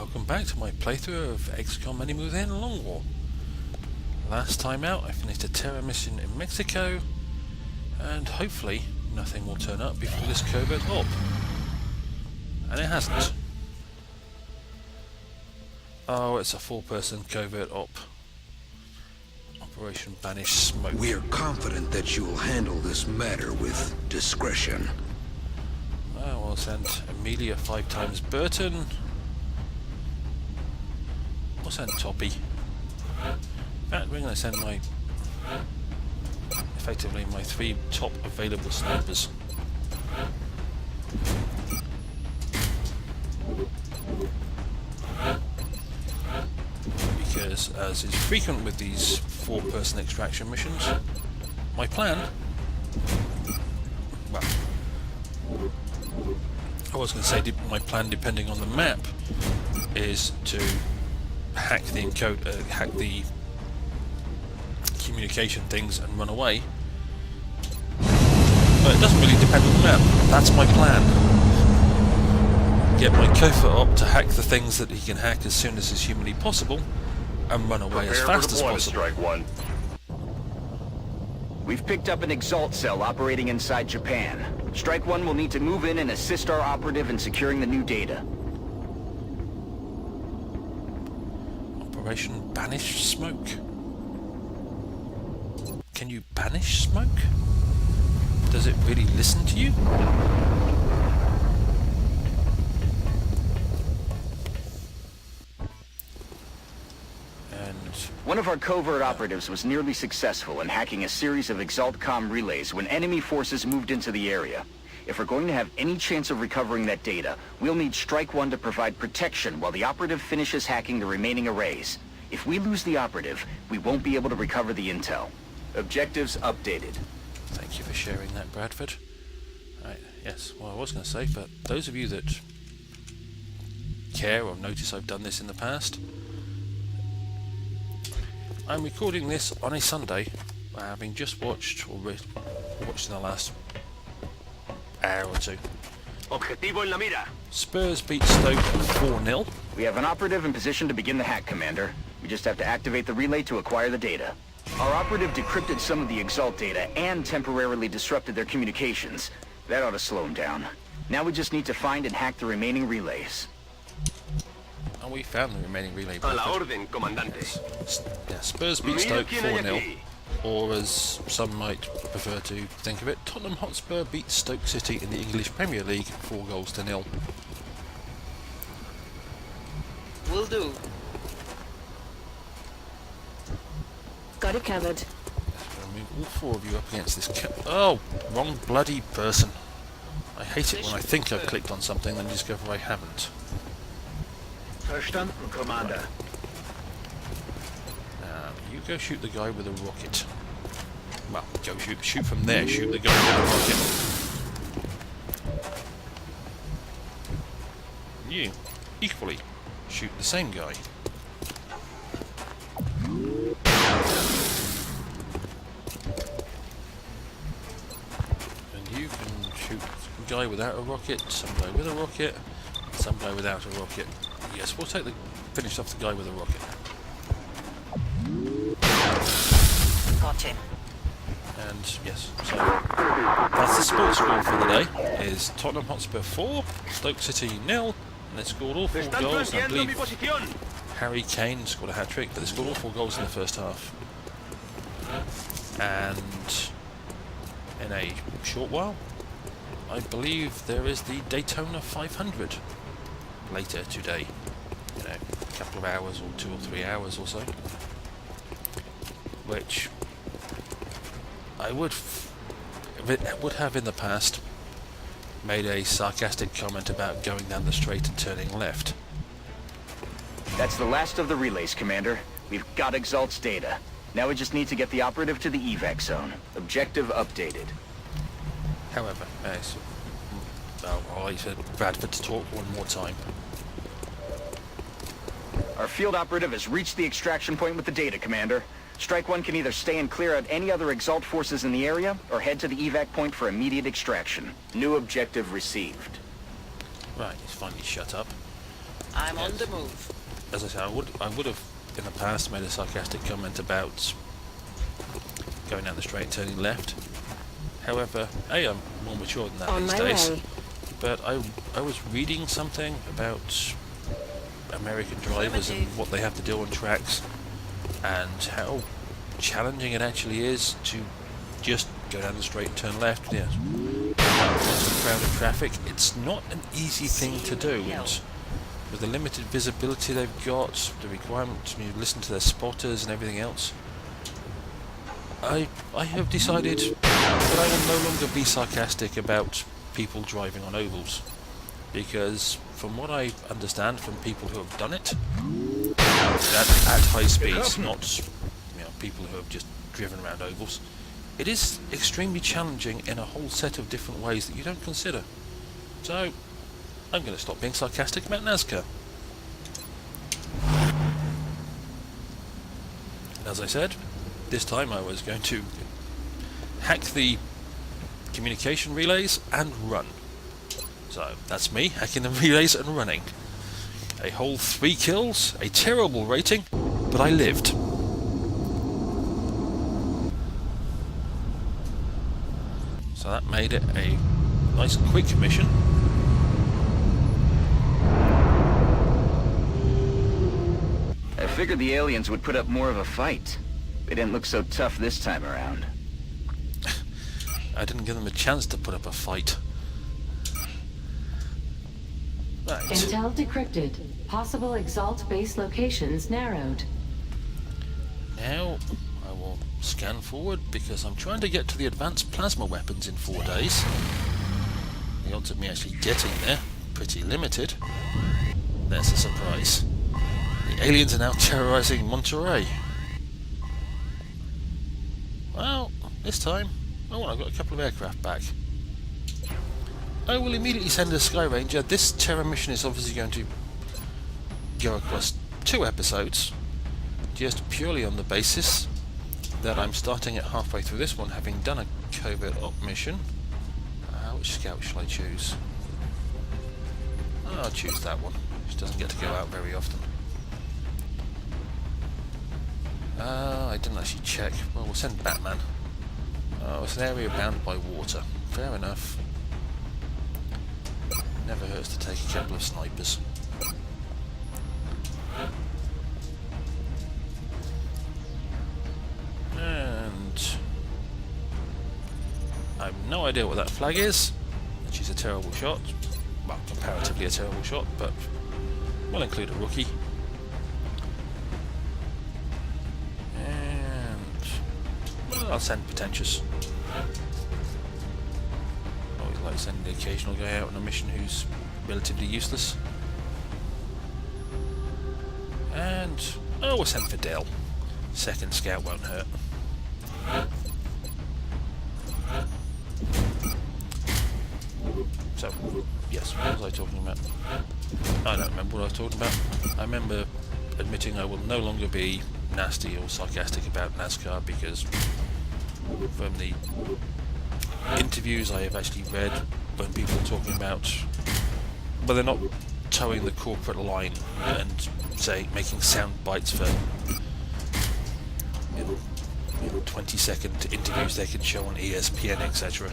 welcome back to my playthrough of XCOM Many Moves In Long War. Last time out I finished a terror mission in Mexico, and hopefully nothing will turn up before this covert op. And it hasn't. Oh, it's a 4-person covert op. Operation Banished Smoke. We are confident that you will handle this matter with discretion. We'll send Amelia 5 times Burton. We'll send Toppy. In fact, we're going to send effectively my 3 top available snipers. Because, as is frequent with these 4-person extraction missions, my plan, well, I was going to say my plan, depending on the map, is to hack the hack the communication things and run away. But it doesn't really depend on the map. That's my plan. Get my Covert op to hack the things that he can hack as soon as is humanly possible, and run away as fast as possible. Strike one. We've picked up an Exalt cell operating inside Japan. Strike One will need to move in and assist our operative in securing the new data. Operation Banished Smoke. Can you banish smoke? Does it really listen to you? One of our covert operatives was nearly successful in hacking a series of Exalt-Com relays when enemy forces moved into the area. If we're going to have any chance of recovering that data, we'll need Strike One to provide protection while the operative finishes hacking the remaining arrays. If we lose the operative, we won't be able to recover the intel. Objectives updated. Thank you for sharing that, Bradford. Right, yes, well I was going to say, for those of you that care or notice I've done this in the past, I'm recording this on a Sunday, having just watched, or watched in the last hour or two. Objetivo en la mira. Spurs beat Stoke 4-0. We have an operative in position to begin the hack, Commander. We just have to activate the relay to acquire the data. Our operative decrypted some of the Exalt data and temporarily disrupted their communications. That ought to slow him down. Now we just need to find and hack the remaining relays. And we found the remaining relay. A la orden, comandante. Yeah, Spurs beat Stoke 4-0, or as some might prefer to think of it, Tottenham Hotspur beat Stoke City in the English Premier League 4-0. Will do. Got it covered. I'll move all 4 of you up against this oh, wrong bloody person. I hate it when I think I've clicked on something and discover I haven't. Verstanden, Commander. You go shoot the guy with a rocket. Well, go shoot from there, shoot the guy with a rocket. You, equally, shoot the same guy. And you can shoot a guy without a rocket, some guy with a rocket, some guy without a rocket. Yes, we'll finish off the guy with a rocket. Got him. And yes, so that's the sports score for the day. Is Tottenham Hotspur 4, Stoke City 0, and they scored all 4 goals. I believe Harry Kane scored a hat-trick, but they scored all 4 goals in the first half. And in a short while, I believe there is the Daytona 500 later today. You know, a couple of hours or 2 or 3 hours or so, which I would have in the past made a sarcastic comment about going down the straight and turning left. That's the last of the relays, Commander. We've got Exalt's data. Now we just need to get the operative to the evac zone. Objective updated. However, I said Bradford to talk one more time. Our field operative has reached the extraction point with the data, Commander. Strike One can either stay and clear out any other Exalt forces in the area, or head to the evac point for immediate extraction. New objective received. Right, he's finally shut up. I'm on the move. As I said, I would have in the past made a sarcastic comment about going down the straight and turning left. However, I'm more mature than that On these my days. way. But I was reading something about American drivers and what they have to do on tracks, and how challenging it actually is to just go down the straight and turn left. Yes, lots of crowded traffic. It's not an easy thing to do. And with the limited visibility they've got, the requirement to listen to their spotters and everything else, I have decided that I will no longer be sarcastic about people driving on ovals, because from what I understand from people who have done it, at high speeds, not people who have just driven around ovals, it is extremely challenging in a whole set of different ways that you don't consider. So I'm going to stop being sarcastic about Nascar. As I said, this time I was going to hack the communication relays and run. So that's me, hacking the relays and running. A whole 3 kills, a terrible rating, but I lived. So that made it a nice quick mission. I figured the aliens would put up more of a fight. They didn't look so tough this time around. I didn't give them a chance to put up a fight. Right. Intel decrypted. Possible Exalt base locations narrowed. Now I will scan forward because I'm trying to get to the advanced plasma weapons in 4 days. The odds of me actually getting there, pretty limited. There's a surprise. The aliens are now terrorizing Monterrey. Well, this time, I've got a couple of aircraft back. I will immediately send a Sky Ranger. This terror mission is obviously going to go across 2 episodes, just purely on the basis that I'm starting it halfway through this one, having done a covert op mission. Which scout shall I choose? I'll choose that one, which doesn't get to go out very often. I didn't actually check. Well, we'll send Batman. It's an area bounded by water. Fair enough. Never hurts to take a couple of snipers. And I have no idea what that flag is, which is a terrible shot. Well, comparatively a terrible shot, but we'll include a rookie. I'll send Pretentious. Always like sending the occasional guy out on a mission who's relatively useless. And we'll send for Dale. Second scout won't hurt. So, yes, what was I talking about? I don't remember what I was talking about. I remember admitting I will no longer be nasty or sarcastic about Nascar because from the interviews I have actually read, when people are talking about, but they're not towing the corporate line and say making sound bites for 20-second interviews they can show on ESPN, etc.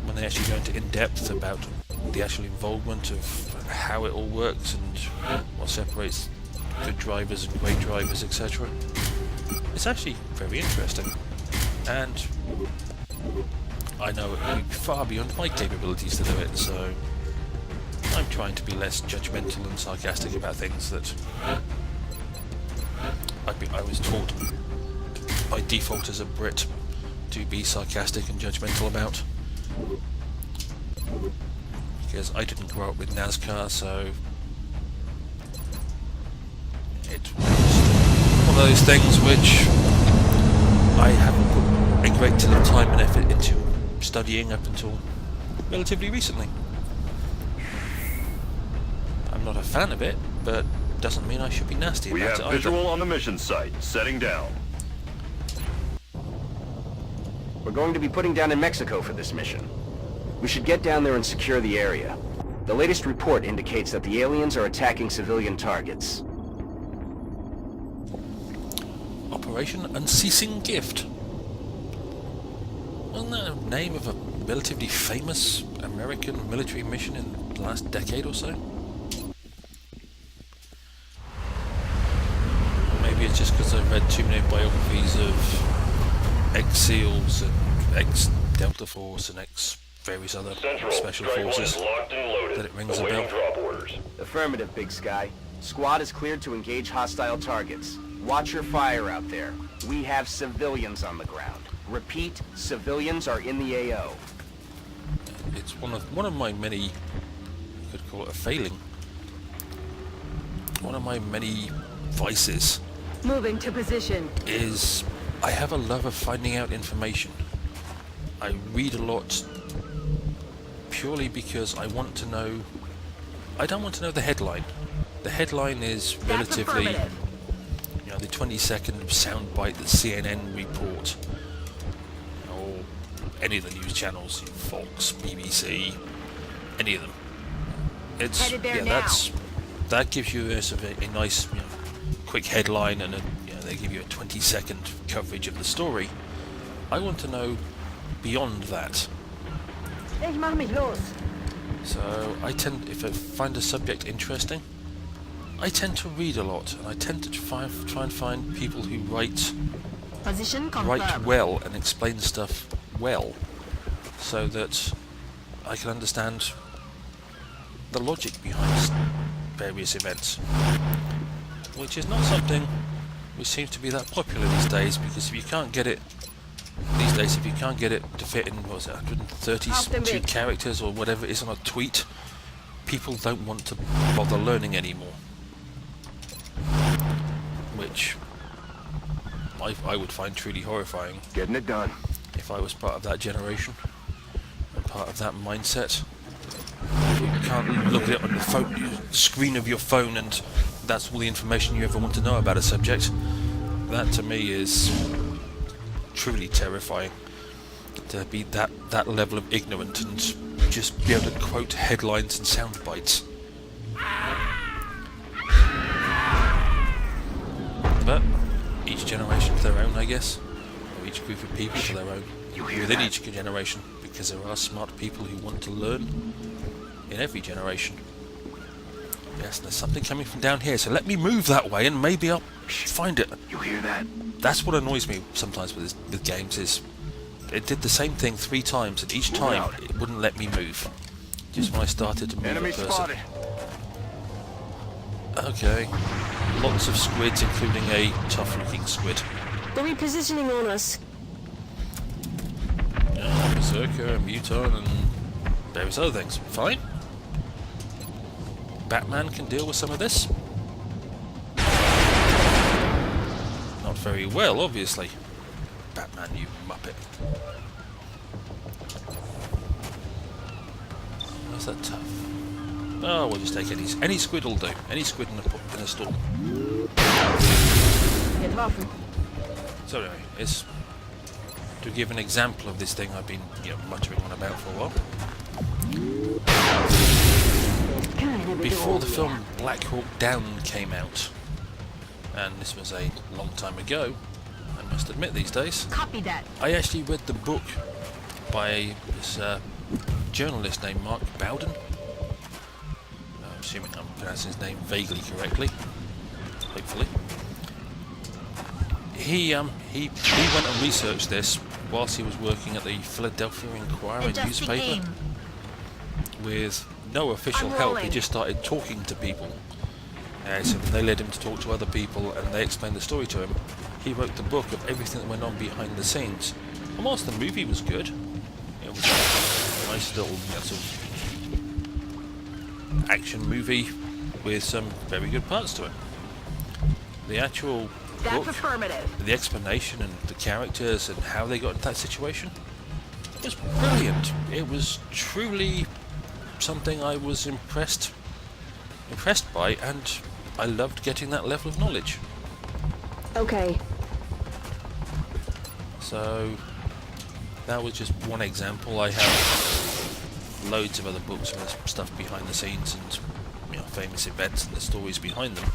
When they actually go into in-depth about the actual involvement of how it all works and what separates good drivers and great drivers, etc. It's actually very interesting. And I know it will be far beyond my capabilities to do it, so I'm trying to be less judgmental and sarcastic about things that I was taught by default as a Brit to be sarcastic and judgmental about. Because I didn't grow up with Nascar, so it was one of those things which I haven't put a great deal of time and effort into studying up until relatively recently. I'm not a fan of it, but doesn't mean I should be nasty about it either. We have visual on the mission site. Setting down. We're going to be putting down in Mexico for this mission. We should get down there and secure the area. The latest report indicates that the aliens are attacking civilian targets. Operation Unceasing Gift. Wasn't that a name of a relatively famous American military mission in the last decade or so? Maybe it's just because I've read too many biographies of ex-SEALs and ex-Delta Force and ex-various other Central, special Strike One forces is locked and loaded. that it rings a Awaiting bell. drop orders. Affirmative, Big Sky. Squad is cleared to engage hostile targets. Watch your fire out there. We have civilians on the ground. Repeat, civilians are in the AO. It's one of my many, you could call it a failing, one of my many vices Moving to position. is I have a love of finding out information. I read a lot purely because I want to know. I don't want to know the headline. The headline is relatively, you know, the 20-second soundbite that CNN report, or any of the news channels, Fox, BBC, any of them. It's Headed there yeah, now. that gives you a sort of a nice, you know, quick headline, and they give you a 20-second coverage of the story. I want to know beyond that. Ich mach mich los. So I tend, if I find a subject interesting, I tend to read a lot, and I tend to try and find people who write Position well and explain stuff well, so that I can understand the logic behind various events, which is not something which seems to be that popular these days, because if you can't get it these days, if you can't get it to fit in, what was it, 132 characters or whatever it is on a tweet, people don't want to bother learning anymore, which I would find truly horrifying Getting it done. if I was part of that generation and part of that mindset. You can't look at it on the screen of your phone and that's all the information you ever want to know about a subject. That to me is truly terrifying, to be that level of ignorant and just be able to quote headlines and sound bites. But each generation to their own, I guess, or each group of people to their own within each generation, because there are smart people who want to learn in every generation. Yes, there's something coming from down here, so let me move that way and maybe I'll find it. You hear that? That's what annoys me sometimes with games, is it did the same thing 3 times, and each time it wouldn't let me move. Just when I started to move Enemy a person. spotted. Okay. Lots of squids, including a tough-looking squid. They're repositioning on us. Berserker, Muton, and various other things. Fine. Batman can deal with some of this. Not very well, obviously. Batman, you muppet. Where's that tough? Oh, we'll just take any squid will do. Any squid in a storm. So anyway, it's to give an example of this thing I've been muttering on about for a while. Before the film Black Hawk Down came out, and this was a long time ago, I must admit these days, Copy that. I actually read the book by this journalist named Mark Bowden. I'm assuming I'm pronouncing his name vaguely correctly, hopefully. He went and researched this whilst he was working at the Philadelphia Inquirer newspaper. With no official help, he just started talking to people. So they led him to talk to other people, and they explained the story to him. He wrote the book of everything that went on behind the scenes. And whilst the movie was good, it was a nice little sort of action movie with some very good parts to it. The actual book, the explanation and the characters and how they got into that situation was brilliant. It was truly something I was impressed by, and I loved getting that level of knowledge. Okay. So that was just one example. I have loads of other books with stuff behind the scenes and, you know, famous events and the stories behind them.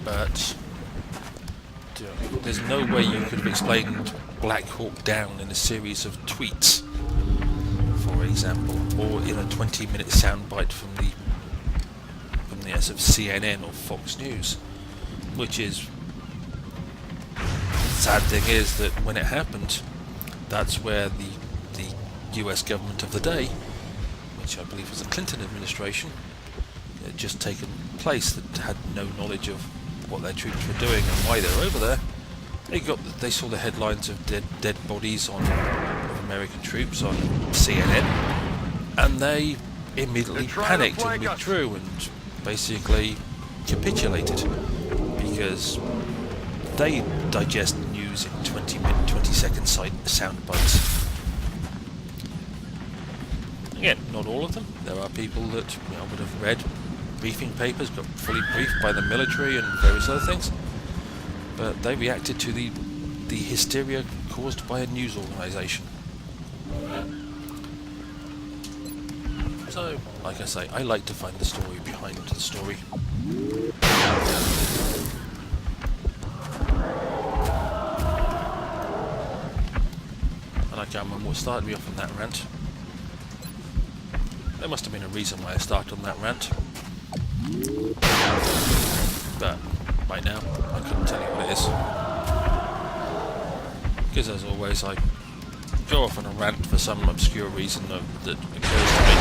But there's no way you could have explained Black Hawk Down in a series of tweets, for example, or in a 20-minute soundbite from the S of CNN or Fox News. Which is, sad thing is that when it happened, that's where the US government of the day, which I believe was the Clinton administration, had just taken place, that had no knowledge of what their troops were doing and why they were over there. They saw the headlines of dead bodies of American troops on CNN, and they immediately panicked and withdrew and basically capitulated, because they digest news in 20-second sound bites. Again, not all of them. There are people that, you know, would have read briefing papers, got fully briefed by the military and various other things, but they reacted to the hysteria caused by a news organisation. So, like I say, I like to find the story behind the story. And I can't remember what started me off on that rant. There must have been a reason why I started on that rant. But right now, I couldn't tell you what it is. Because as always, I go off on a rant for some obscure reason that occurs to me.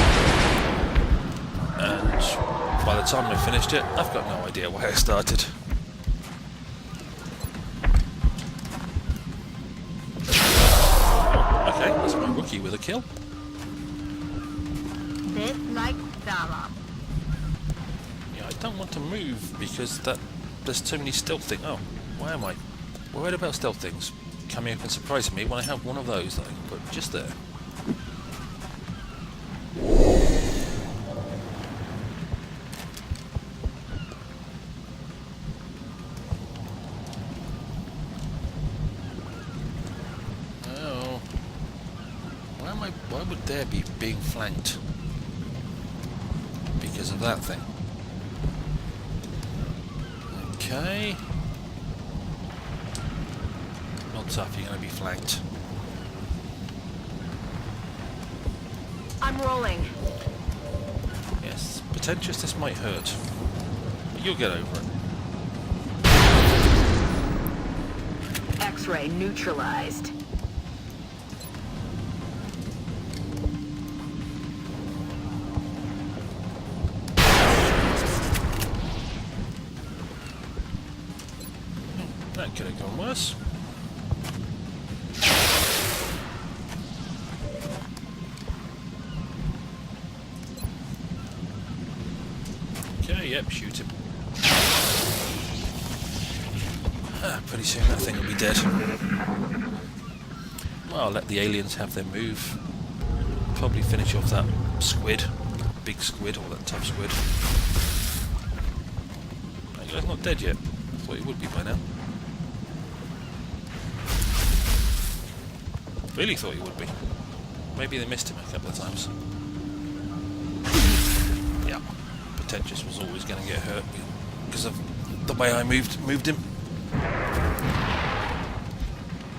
And by the time I finished it, I've got no idea why I started. Okay, that's my rookie with a kill. This like Dara. Yeah, I don't want to move because there's too many stealth things. Oh, why am I worried about stealth things coming up and surprising me when I have one of those that I can put just there? Oh, why would there be being flanked? Because of that thing. Okay. Not tough, you're going to be flanked. I'm rolling. Yes, pretentious, this might hurt. But you'll get over it. X-ray neutralized. That could have gone worse. Okay, yep, shoot him. Pretty soon that thing will be dead. Well, I'll let the aliens have their move. Probably finish off that squid. Big squid, or that tough squid. That guy's not dead yet. I thought he would be by now. Really thought he would be. Maybe they missed him a couple of times. Yeah, pretentious was always going to get hurt because of the way I moved him.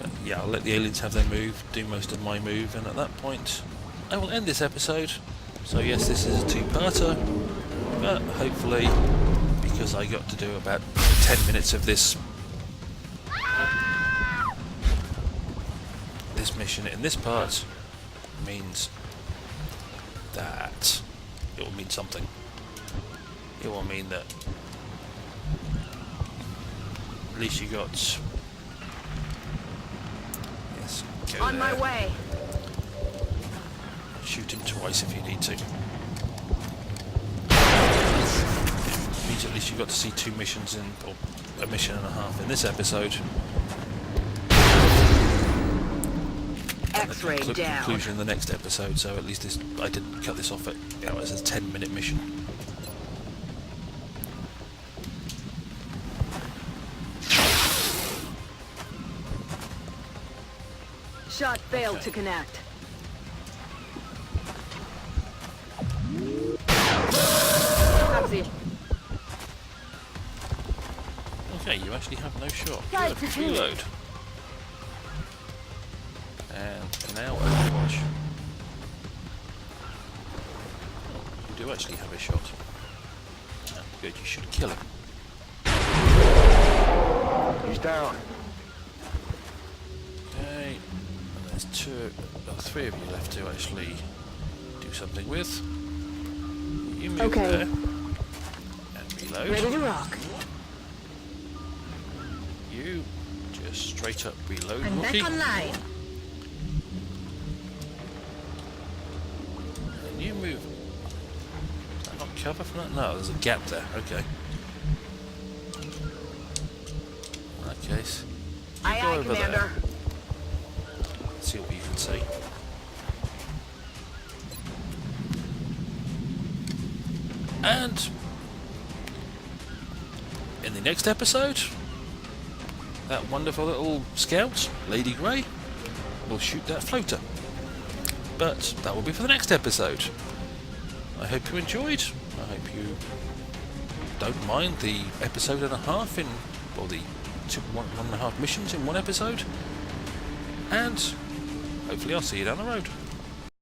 But yeah, I'll let the aliens have their move, do most of my move, and at that point I will end this episode. So yes, this is a two-parter, but hopefully, because I got to do about 10 minutes of this mission in this part, means that it will mean something. It will mean that at least you got, yes, go On there. my way. Shoot him twice if you need to. Means at least you got to see two missions in, or a mission and a half in this episode. X-ray down. Conclusion in the next episode, so at least I didn't cut this off at, you know, as a 10-minute mission. shot failed to connect. Taxi. Okay, you actually have no shot. Right, Good. it's Reload. And now Overwatch. Oh, you do actually have a shot. Oh, good, you should kill him. He's down. Okay, and there's three of you left to actually do something with. You move Okay. there. And reload. Ready to rock. You just straight up reload, I'm rookie. back online. And you move. Is that not cover from that? No, there's a gap there. Okay. In that case, you Aye, go aye, over Commander. there. See what you can see. And in the next episode, that wonderful little scout, Lady Grey, will shoot that floater. But that will be for the next episode. I hope you enjoyed. I hope you don't mind the episode and a half in, or the one and a half missions in one episode. And hopefully I'll see you down the road.